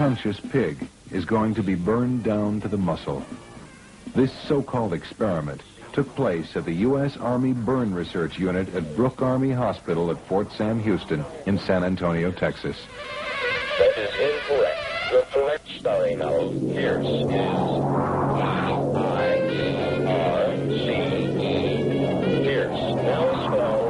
unconscious pig is going to be burned down to the muscle. This so-called experiment took place at the U.S. Army Burn Research Unit at Brooke Army Hospital at Fort Sam Houston in San Antonio, Texas. That is incorrect. The correct spelling of Pierce is P-I-R-C-E. Pierce. Now spell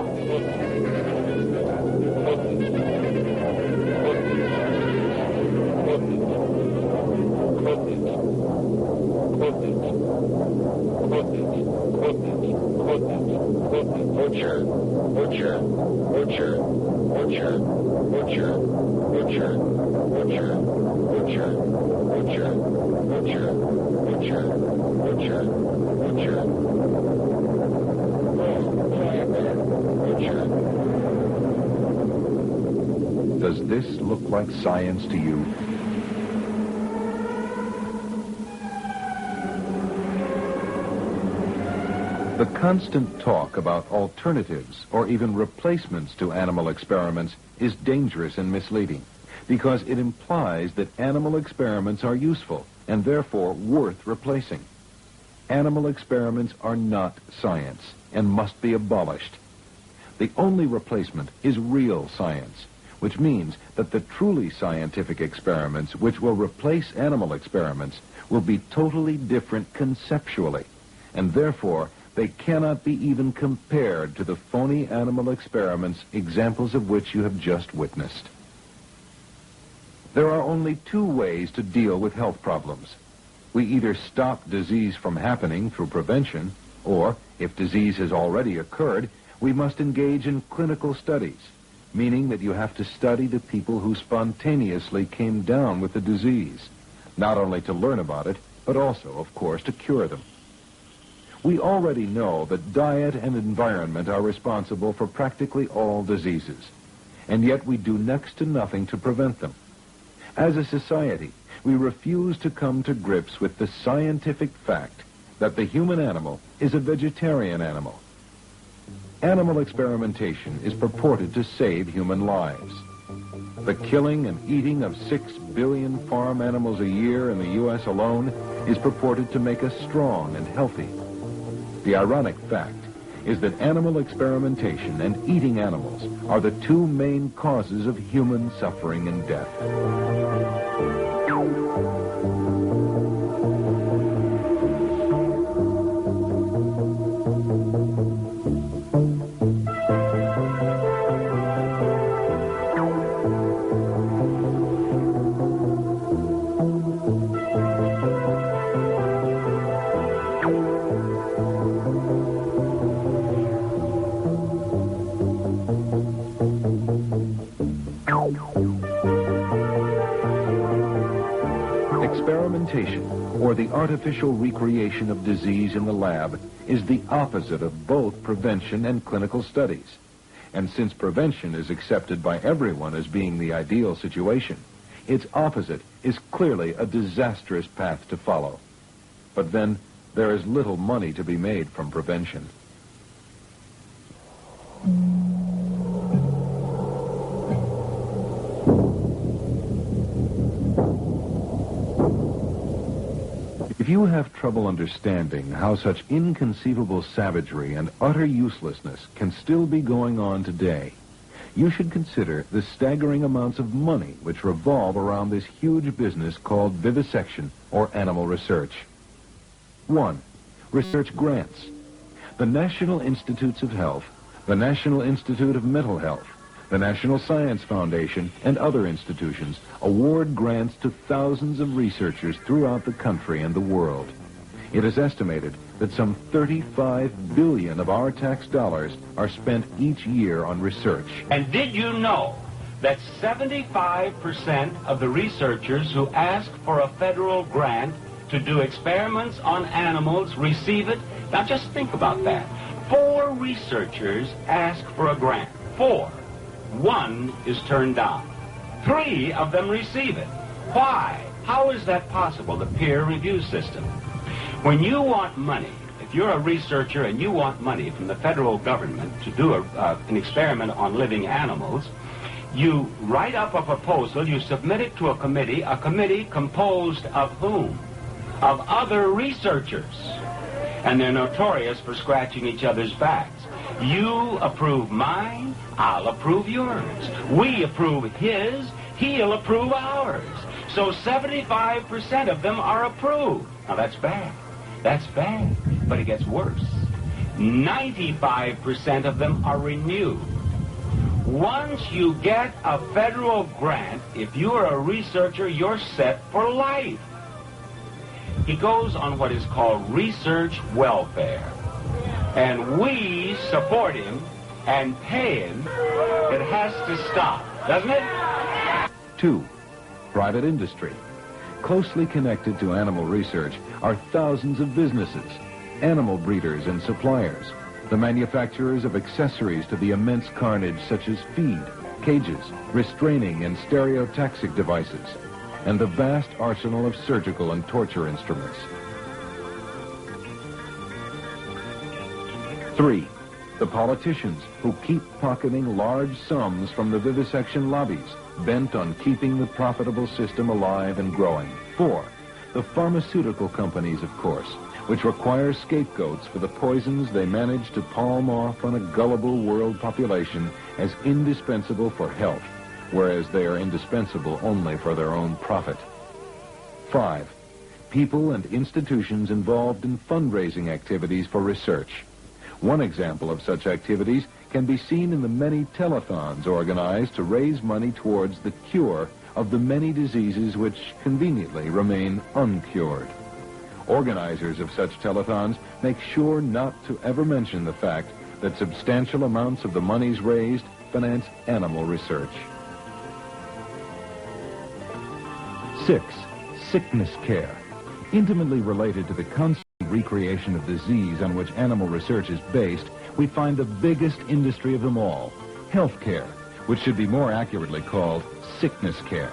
Does this look like science to you? The constant talk about alternatives or even replacements to animal experiments is dangerous and misleading because it implies that animal experiments are useful and therefore worth replacing. Animal experiments are not science and must be abolished. The only replacement is real science, which means that the truly scientific experiments which will replace animal experiments will be totally different conceptually, and therefore they cannot be even compared to the phony animal experiments, examples of which you have just witnessed. There are only two ways to deal with health problems. We either stop disease from happening through prevention, or, if disease has already occurred, we must engage in clinical studies, meaning that you have to study the people who spontaneously came down with the disease, not only to learn about it, but also, of course, to cure them. We already know that diet and environment are responsible for practically all diseases, and yet we do next to nothing to prevent them. As a society, we refuse to come to grips with the scientific fact that the human animal is a vegetarian animal. Animal experimentation is purported to save human lives. The killing and eating of 6 billion farm animals a year in the U.S. alone is purported to make us strong and healthy. The ironic fact is that animal experimentation and eating animals are the two main causes of human suffering and death. Experimentation, or the artificial recreation of disease in the lab, is the opposite of both prevention and clinical studies. And since prevention is accepted by everyone as being the ideal situation, its opposite is clearly a disastrous path to follow. But then, there is little money to be made from prevention. If you have trouble understanding how such inconceivable savagery and utter uselessness can still be going on today, you should consider the staggering amounts of money which revolve around this huge business called vivisection or animal research. 1. Research grants. The National Institutes of Health, the National Institute of Mental Health, the National Science Foundation, and other institutions award grants to thousands of researchers throughout the country and the world. It is estimated that some 35 billion of our tax dollars are spent each year on research. And did you know that 75% of the researchers who ask for a federal grant to do experiments on animals receive it? Now just think about that. 4 researchers ask for a grant. 4. 1 is turned down. 3 of them receive it. Why? How is that possible, the peer review system? When you want money, if you're a researcher and you want money from the federal government to do an experiment on living animals, You write up a proposal, you submit it to a committee composed of whom? Of other researchers. And they're notorious for scratching each other's backs. You approve mine, I'll approve yours. We approve his, he'll approve ours. So 75% of them are approved. Now that's bad. That's bad. But it gets worse. 95% of them are renewed. Once you get a federal grant, if you're a researcher, you're set for life. He goes on what is called research welfare. And we support him and pay him. It has to stop, doesn't it? 2. Private industry. Closely connected to animal research are thousands of businesses, animal breeders and suppliers, the manufacturers of accessories to the immense carnage such as feed, cages, restraining and stereotaxic devices, and the vast arsenal of surgical and torture instruments. 3. The politicians who keep pocketing large sums from the vivisection lobbies, bent on keeping the profitable system alive and growing. 4. The pharmaceutical companies, of course, which require scapegoats for the poisons they manage to palm off on a gullible world population as indispensable for health, whereas they are indispensable only for their own profit. 5. People and institutions involved in fundraising activities for research. One example of such activities can be seen in the many telethons organized to raise money towards the cure of the many diseases which conveniently remain uncured. Organizers of such telethons make sure not to ever mention the fact that substantial amounts of the monies raised finance animal research. 6. Sickness care. Intimately related to the constant recreation of disease on which animal research is based, we find the biggest industry of them all, health care, which should be more accurately called sickness care.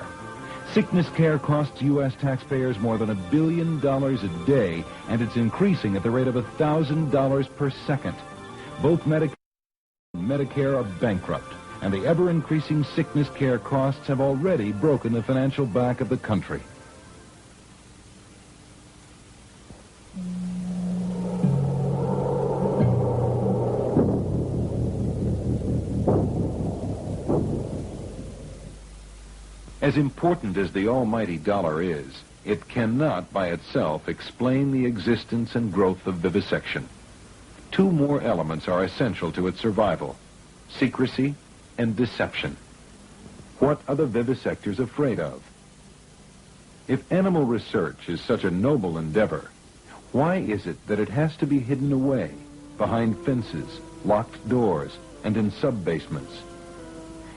Sickness care costs U.S. taxpayers more than $1 billion a day, and it's increasing at the rate of $1,000 per second. Both Medicare and Medicare are bankrupt, and the ever-increasing sickness care costs have already broken the financial back of the country. As important as the almighty dollar is, it cannot by itself explain the existence and growth of vivisection. 2 more elements are essential to its survival: secrecy and deception. What are the vivisectors afraid of? If animal research is such a noble endeavor, why is it that it has to be hidden away, behind fences, locked doors, and in sub-basements?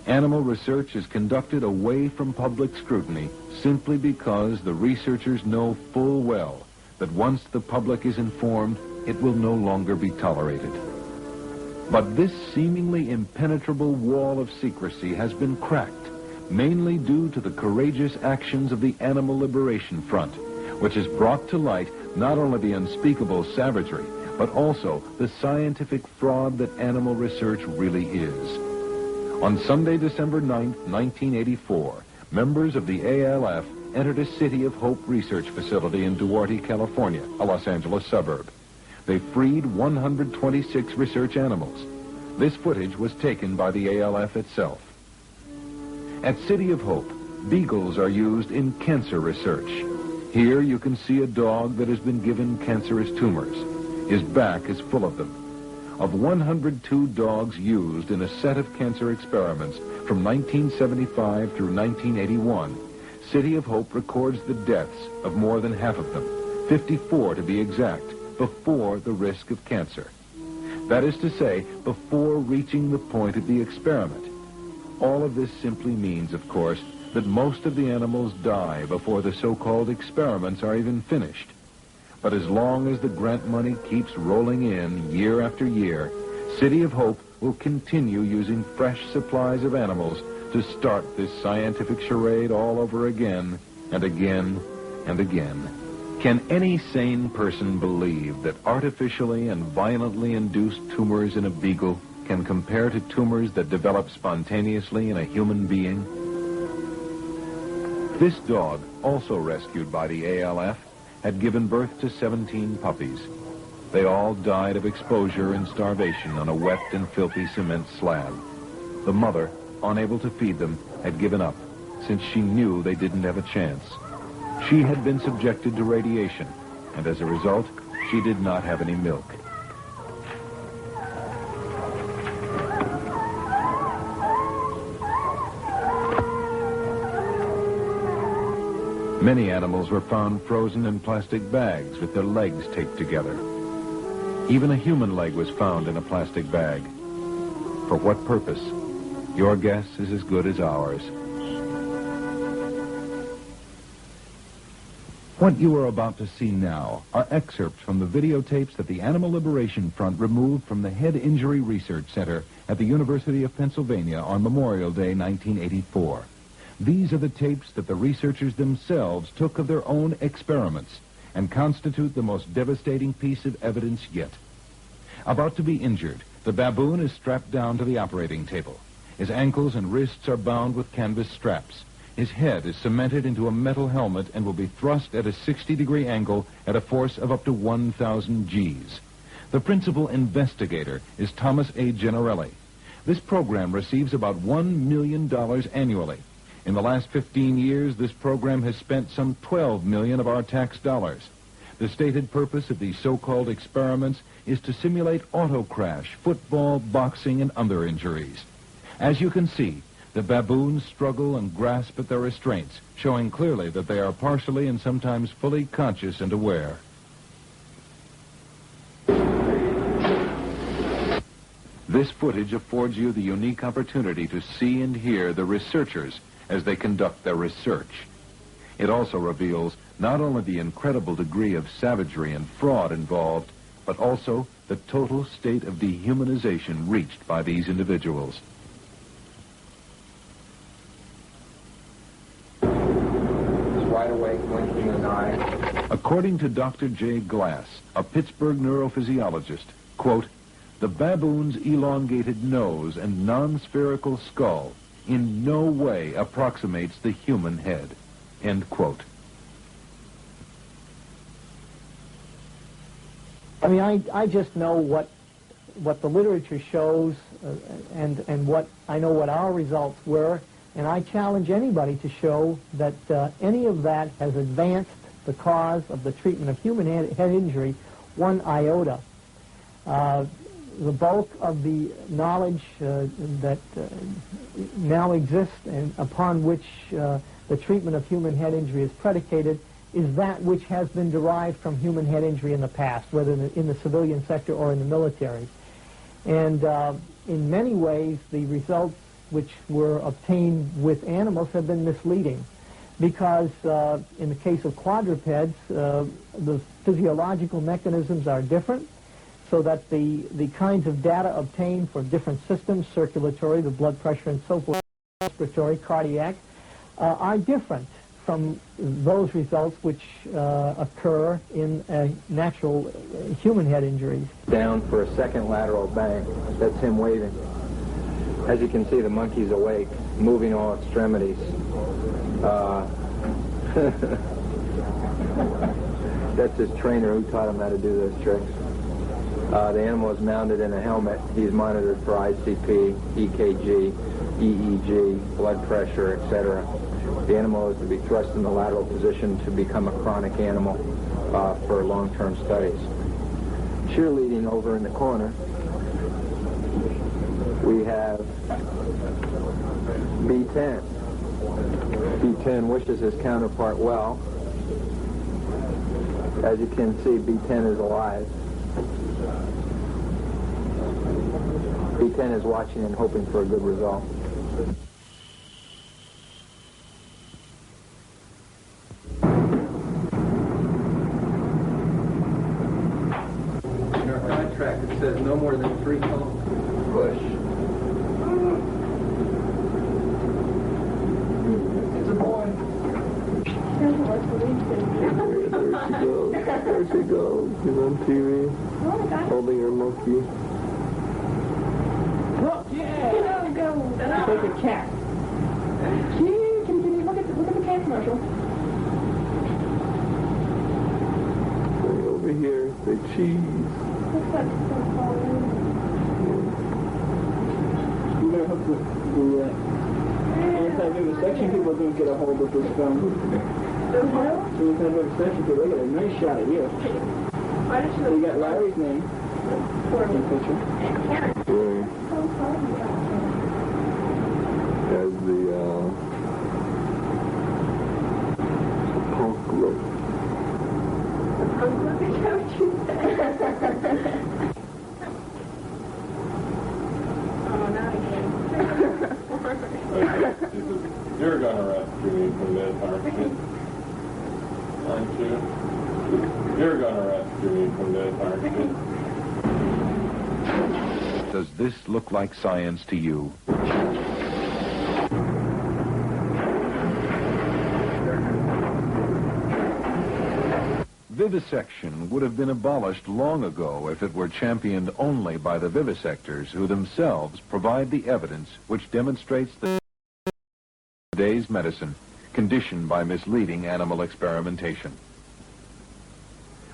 Animal research is conducted away from public scrutiny simply because the researchers know full well that once the public is informed, it will no longer be tolerated. But this seemingly impenetrable wall of secrecy has been cracked, mainly due to the courageous actions of the Animal Liberation Front, which has brought to light not only the unspeakable savagery, but also the scientific fraud that animal research really is. On Sunday, December 9, 1984, members of the ALF entered a City of Hope research facility in Duarte, California, a Los Angeles suburb. They freed 126 research animals. This footage was taken by the ALF itself. At City of Hope, beagles are used in cancer research. Here you can see a dog that has been given cancerous tumors. His back is full of them. Of 102 dogs used in a set of cancer experiments from 1975 through 1981, City of Hope records the deaths of more than half of them, 54 to be exact, before the risk of cancer. That is to say, before reaching the point of the experiment. All of this simply means, of course, that most of the animals die before the so-called experiments are even finished. But as long as the grant money keeps rolling in year after year, City of Hope will continue using fresh supplies of animals to start this scientific charade all over again and again and again. Can any sane person believe that artificially and violently induced tumors in a beagle can compare to tumors that develop spontaneously in a human being? This dog, also rescued by the ALF, had given birth to 17 puppies. They all died of exposure and starvation on a wet and filthy cement slab. The mother, unable to feed them, had given up, since she knew they didn't have a chance. She had been subjected to radiation, and as a result, she did not have any milk. Many animals were found frozen in plastic bags with their legs taped together. Even a human leg was found in a plastic bag. For what purpose? Your guess is as good as ours. What you are about to see now are excerpts from the videotapes that the Animal Liberation Front removed from the Head Injury Research Center at the University of Pennsylvania on Memorial Day 1984. These are the tapes that the researchers themselves took of their own experiments and constitute the most devastating piece of evidence yet. About to be injured, the baboon is strapped down to the operating table. His ankles and wrists are bound with canvas straps. His head is cemented into a metal helmet and will be thrust at a 60-degree angle at a force of up to 1,000 Gs. The principal investigator is Thomas A. Gennarelli. This program receives about $1 million annually. In the last 15 years, this program has spent some $12 million of our tax dollars. The stated purpose of these so-called experiments is to simulate auto crash, football, boxing, and other injuries. As you can see, the baboons struggle and grasp at their restraints, showing clearly that they are partially and sometimes fully conscious and aware. This footage affords you the unique opportunity to see and hear the researchers as they conduct their research. It also reveals not only the incredible degree of savagery and fraud involved, but also the total state of dehumanization reached by these individuals. Wide awake, blinking an eye. According to Dr. J. Glass, a Pittsburgh neurophysiologist, quote, the baboon's elongated nose and non-spherical skull in no way approximates the human head, end quote. I mean, I just know what the literature shows, and what I know what our results were, and I challenge anybody to show that any of that has advanced the cause of the treatment of human head injury one iota. The bulk of the knowledge that now exists and upon which the treatment of human head injury is predicated is that which has been derived from human head injury in the past, whether in the civilian sector or in the military. And in many ways, the results which were obtained with animals have been misleading, because in the case of quadrupeds, the physiological mechanisms are different, so that the kinds of data obtained for different systems, circulatory, the blood pressure and so forth, respiratory, cardiac, are different from those results which occur in natural human head injuries. Down for a second lateral bang. That's him waving. As you can see, the monkey's awake, moving all extremities. That's his trainer who taught him how to do those tricks. The animal is mounted in a helmet. He's monitored for ICP, EKG, EEG, blood pressure, etc. The animal is to be thrust in the lateral position to become a chronic animal for long-term studies. Cheerleading over in the corner, we have B10. B10 wishes his counterpart well. As you can see, B10 is alive. B10 is watching and hoping for a good result. In our contract, it says no more than 3 calls. Push. It's a boy. There she goes. She's on TV, holding her monkey. like a cat. Kitty, look at the cat commercial. Over here, the cheese. What's that stuff called? We're going to hook the anti-vivisection people don't get a hold of this film. The anti-vivisection people, they get a nice shot of you. Why did you got Larry's name. In the picture. Larry. As the punk look. You're gonna rescue me from this, aren't you? Aren't you? You're gonna rescue me from this, aren't you? Does this look like science to you? Vivisection would have been abolished long ago if it were championed only by the vivisectors who themselves provide the evidence which demonstrates that today's medicine conditioned by misleading animal experimentation.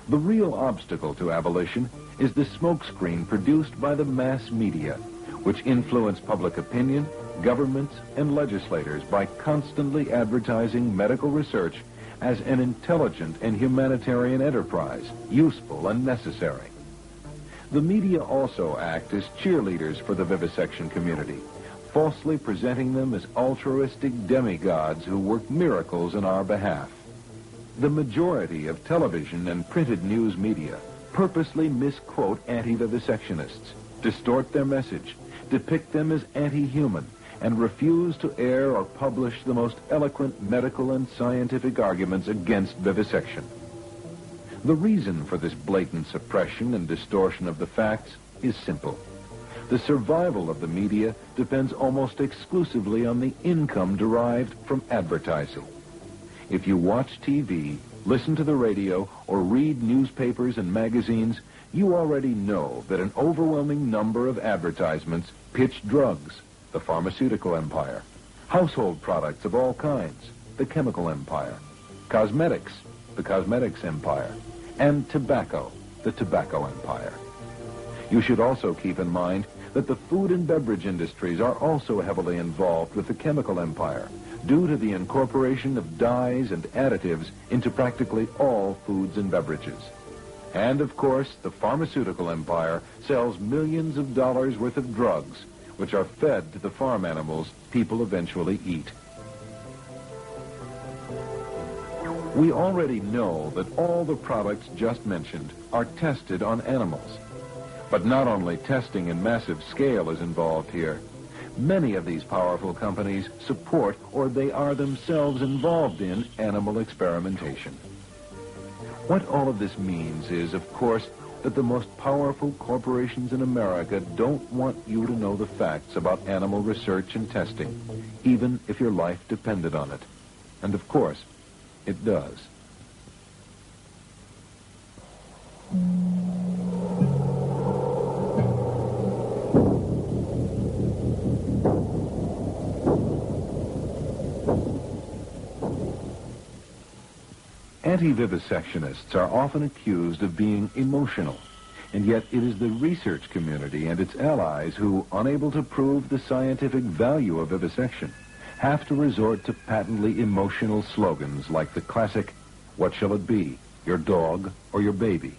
The real obstacle to abolition is the smokescreen produced by the mass media, which influence public opinion, governments, and legislators by constantly advertising medical research as an intelligent and humanitarian enterprise, useful and necessary. The media also act as cheerleaders for the vivisection community, falsely presenting them as altruistic demigods who work miracles in our behalf. The majority of television and printed news media purposely misquote anti-vivisectionists, distort their message, depict them as anti-human, and refuse to air or publish the most eloquent medical and scientific arguments against vivisection. The reason for this blatant suppression and distortion of the facts is simple. The survival of the media depends almost exclusively on the income derived from advertising. If you watch TV, listen to the radio, or read newspapers and magazines, you already know that an overwhelming number of advertisements pitch drugs, the pharmaceutical empire, household products of all kinds, the chemical empire, cosmetics, the cosmetics empire, and tobacco, the tobacco empire. You should also keep in mind that the food and beverage industries are also heavily involved with the chemical empire due to the incorporation of dyes and additives into practically all foods and beverages. And, of course, the pharmaceutical empire sells millions of dollars worth of drugs, which are fed to the farm animals people eventually eat. We already know that all the products just mentioned are tested on animals. But not only testing in massive scale is involved here. Many of these powerful companies support or they are themselves involved in animal experimentation. What all of this means is, of course, that the most powerful corporations in America don't want you to know the facts about animal research and testing, even if your life depended on it. And of course, it does. Anti-vivisectionists are often accused of being emotional, and yet it is the research community and its allies who, unable to prove the scientific value of vivisection, have to resort to patently emotional slogans like the classic, "What shall it be, your dog or your baby?"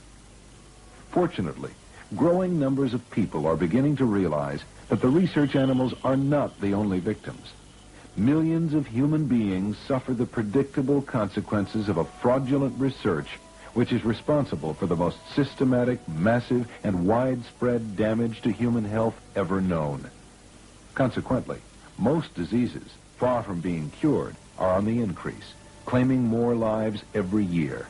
Fortunately, growing numbers of people are beginning to realize that the research animals are not the only victims. Millions of human beings suffer the predictable consequences of a fraudulent research which is responsible for the most systematic, massive, and widespread damage to human health ever known. Consequently, most diseases, far from being cured, are on the increase, claiming more lives every year.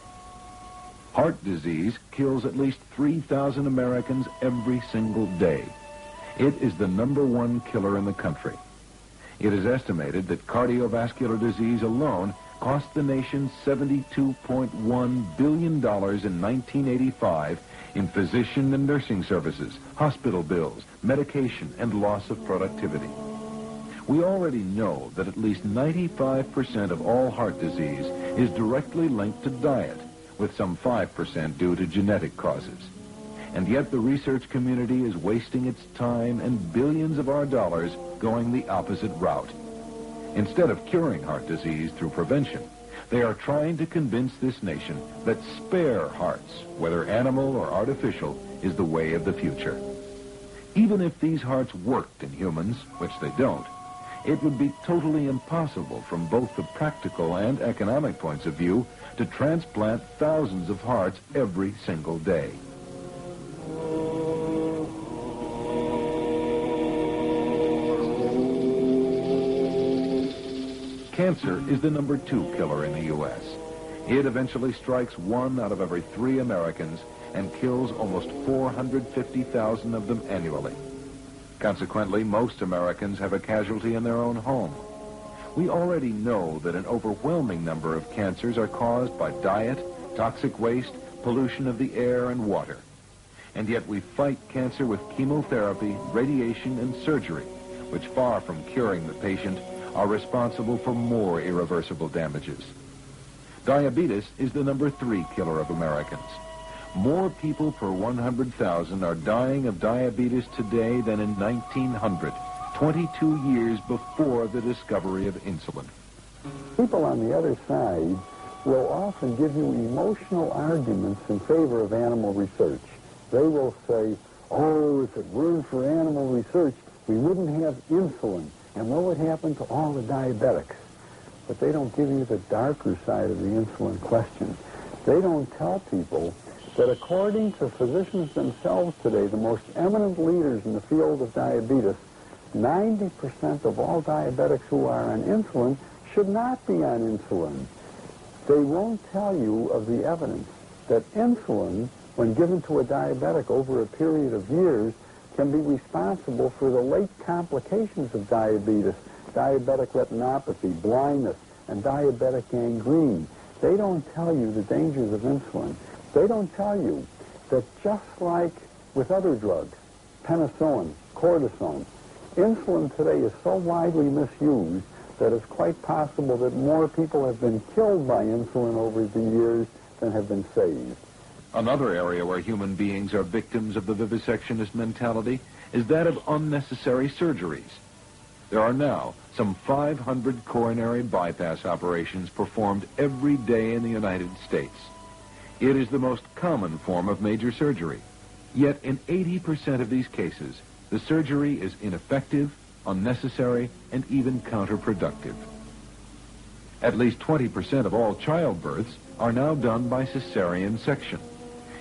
Heart disease kills at least 3,000 Americans every single day. It is the #1 killer in the country. It is estimated that cardiovascular disease alone cost the nation $72.1 billion in 1985 in physician and nursing services, hospital bills, medication, and loss of productivity. We already know that at least 95% of all heart disease is directly linked to diet, with some 5% due to genetic causes. And yet the research community is wasting its time and billions of our dollars going the opposite route. Instead of curing heart disease through prevention, they are trying to convince this nation that spare hearts, whether animal or artificial, is the way of the future. Even if these hearts worked in humans, which they don't, it would be totally impossible from both the practical and economic points of view to transplant thousands of hearts every single day. Cancer is the number 2 killer in the U.S. It eventually strikes 1 out of every 3 Americans and kills almost 450,000 of them annually. Consequently, most Americans have a casualty in their own home. We already know that an overwhelming number of cancers are caused by diet, toxic waste, pollution of the air and water. And yet we fight cancer with chemotherapy, radiation, and surgery, which, far from curing the patient, are responsible for more irreversible damages. Diabetes is the number 3 killer of Americans. More people per 100,000 are dying of diabetes today than in 1900, 22 years before the discovery of insulin. People on the other side will often give you emotional arguments in favor of animal research. They will say, oh, if it weren't for animal research, we wouldn't have insulin. And what would happen to all the diabetics? But they don't give you the darker side of the insulin question. They don't tell people that according to physicians themselves today, the most eminent leaders in the field of diabetes, 90% of all diabetics who are on insulin should not be on insulin. They won't tell you of the evidence that insulin, when given to a diabetic over a period of years, can be responsible for the late complications of diabetes, diabetic retinopathy, blindness, and diabetic gangrene. They don't tell you the dangers of insulin. They don't tell you that just like with other drugs, penicillin, cortisone, insulin today is so widely misused that it's quite possible that more people have been killed by insulin over the years than have been saved. Another area where human beings are victims of the vivisectionist mentality is that of unnecessary surgeries. There are now some 500 coronary bypass operations performed every day in the United States. It is the most common form of major surgery. Yet in 80% of these cases, the surgery is ineffective, unnecessary, and even counterproductive. At least 20% of all childbirths are now done by cesarean section.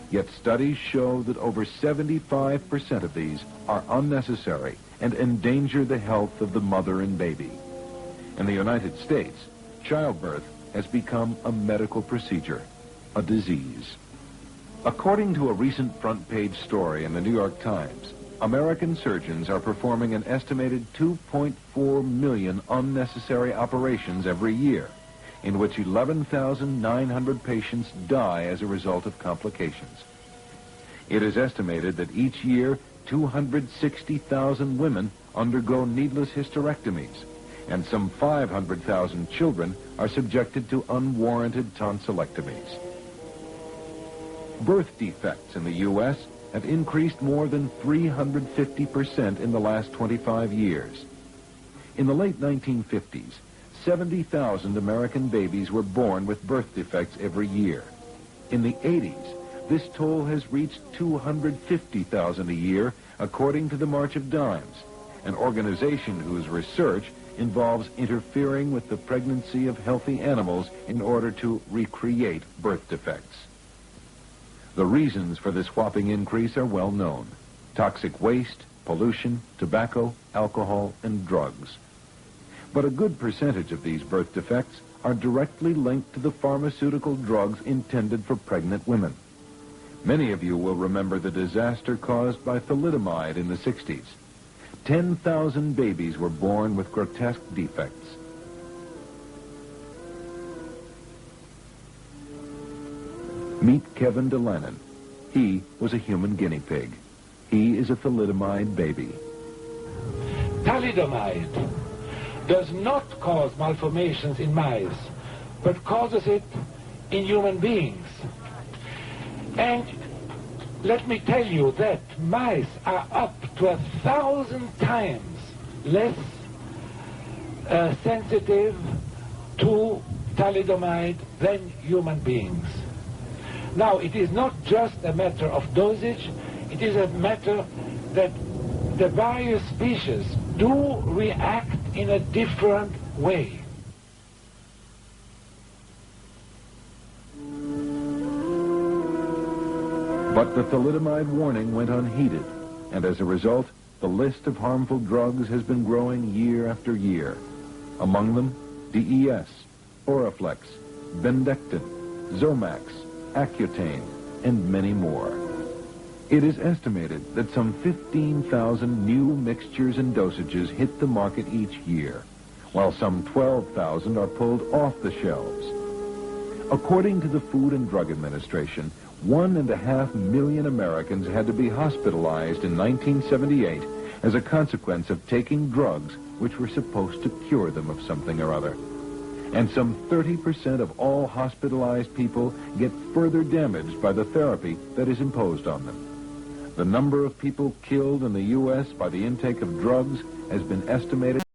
Yet studies show that over 75% of these are unnecessary and endanger the health of the mother and baby. In the United States, childbirth has become a medical procedure, a disease. According to a recent front-page story in the New York Times, American surgeons are performing an estimated 2.4 million unnecessary operations every year, in which 11,900 patients die as a result of complications. It is estimated that each year 260,000 women undergo needless hysterectomies, and some 500,000 children are subjected to unwarranted tonsillectomies. Birth defects in the U.S. have increased more than 350% in the last 25 years. In the late 1950s, 70,000 American babies were born with birth defects every year. In the 80s, this toll has reached 250,000 a year, according to the March of Dimes, an organization whose research involves interfering with the pregnancy of healthy animals in order to recreate birth defects. The reasons for this whopping increase are well known: toxic waste, pollution, tobacco, alcohol, and drugs. But a good percentage of these birth defects are directly linked to the pharmaceutical drugs intended for pregnant women. Many of you will remember the disaster caused by thalidomide in the 60s. 10,000 babies were born with grotesque defects. Meet Kevin Delannon. He was a human guinea pig. He is a thalidomide baby. Thalidomide. does not cause malformations in mice, but causes it in human beings. And let me tell you that mice are up to 1,000 times less sensitive to thalidomide than human beings. Now, it is not just a matter of dosage, it is a matter that the various species do react in a different way. But the thalidomide warning went unheeded, and as a result, the list of harmful drugs has been growing year after year. Among them, DES, Oriflex, Bendectin, Zomax, Accutane, and many more. It is estimated that some 15,000 new mixtures and dosages hit the market each year, while some 12,000 are pulled off the shelves. According to the Food and Drug Administration, 1.5 million Americans had to be hospitalized in 1978 as a consequence of taking drugs which were supposed to cure them of something or other. And some 30% of all hospitalized people get further damaged by the therapy that is imposed on them. The number of people killed in the U.S. by the intake of drugs has been estimated